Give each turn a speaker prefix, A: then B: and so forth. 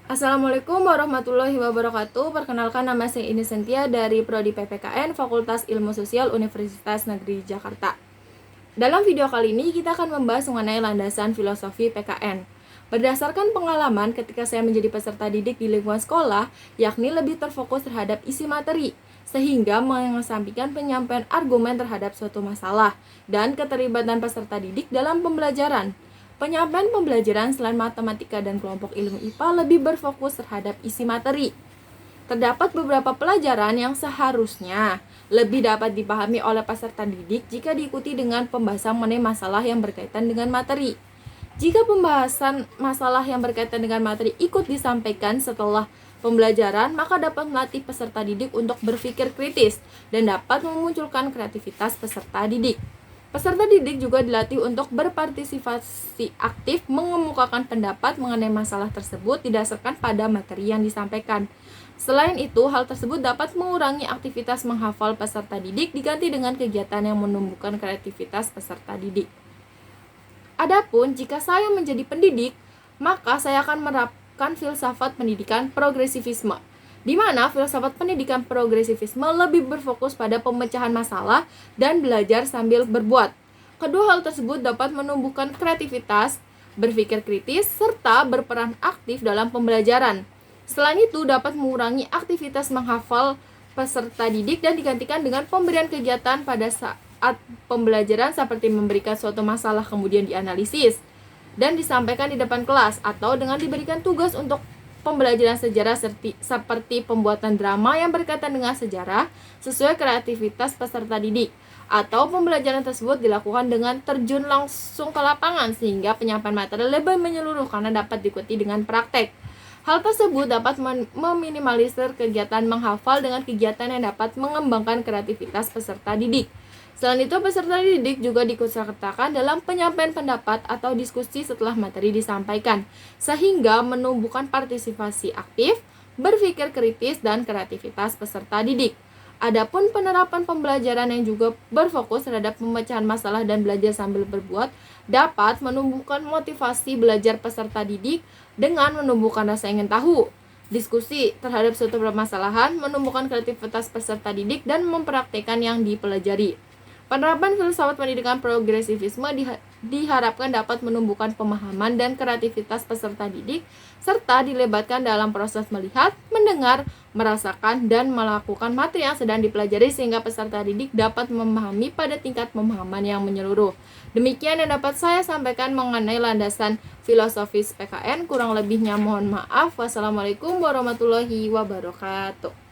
A: Assalamualaikum warahmatullahi wabarakatuh. Perkenalkan, nama saya Ine Sentia dari Prodi PPKN Fakultas Ilmu Sosial Universitas Negeri Jakarta. Dalam video kali ini kita akan membahas mengenai landasan filosofi PKN. Berdasarkan pengalaman ketika saya menjadi peserta didik di lingkungan sekolah, yakni lebih terfokus terhadap isi materi, sehingga mengesampingkan penyampaian argumen terhadap suatu masalah dan keterlibatan peserta didik dalam pembelajaran. Penyampaian pembelajaran selain matematika dan kelompok ilmu IPA lebih berfokus terhadap isi materi. Terdapat beberapa pelajaran yang seharusnya lebih dapat dipahami oleh peserta didik jika diikuti dengan pembahasan mengenai masalah yang berkaitan dengan materi. Jika pembahasan masalah yang berkaitan dengan materi ikut disampaikan setelah pembelajaran, maka dapat melatih peserta didik untuk berpikir kritis dan dapat memunculkan kreativitas peserta didik. Peserta didik juga dilatih untuk berpartisipasi aktif mengemukakan pendapat mengenai masalah tersebut didasarkan pada materi yang disampaikan. Selain itu, hal tersebut dapat mengurangi aktivitas menghafal peserta didik diganti dengan kegiatan yang menumbuhkan kreativitas peserta didik. Adapun jika saya menjadi pendidik, maka saya akan menerapkan filsafat pendidikan progresivisme, di mana filsafat pendidikan progresivisme lebih berfokus pada pemecahan masalah dan belajar sambil berbuat. Kedua hal tersebut dapat menumbuhkan kreativitas, berpikir kritis, serta berperan aktif dalam pembelajaran. Selain itu, dapat mengurangi aktivitas menghafal peserta didik dan digantikan dengan pemberian kegiatan pada saat pembelajaran seperti memberikan suatu masalah kemudian dianalisis dan disampaikan di depan kelas, atau dengan diberikan tugas untuk pembelajaran sejarah seperti pembuatan drama yang berkaitan dengan sejarah sesuai kreativitas peserta didik, atau pembelajaran tersebut dilakukan dengan terjun langsung ke lapangan sehingga penyampaian materi lebih menyeluruh karena dapat diikuti dengan praktek. Hal tersebut dapat meminimalisir kegiatan menghafal dengan kegiatan yang dapat mengembangkan kreativitas peserta didik. Selain itu, peserta didik juga diikutsertakan dalam penyampaian pendapat atau diskusi setelah materi disampaikan, sehingga menumbuhkan partisipasi aktif, berpikir kritis, dan kreativitas peserta didik. Adapun penerapan pembelajaran yang juga berfokus terhadap pemecahan masalah dan belajar sambil berbuat dapat menumbuhkan motivasi belajar peserta didik dengan menumbuhkan rasa ingin tahu. Diskusi terhadap suatu permasalahan menumbuhkan kreativitas peserta didik dan mempraktikkan yang dipelajari. Penerapan filsafat pendidikan progresivisme diharapkan dapat menumbuhkan pemahaman dan kreativitas peserta didik, serta dilebatkan dalam proses melihat, mendengar, merasakan, dan melakukan materi yang sedang dipelajari sehingga peserta didik dapat memahami pada tingkat pemahaman yang menyeluruh. Demikian yang dapat saya sampaikan mengenai landasan filosofis PKN. Kurang lebihnya mohon maaf. Wassalamualaikum warahmatullahi wabarakatuh.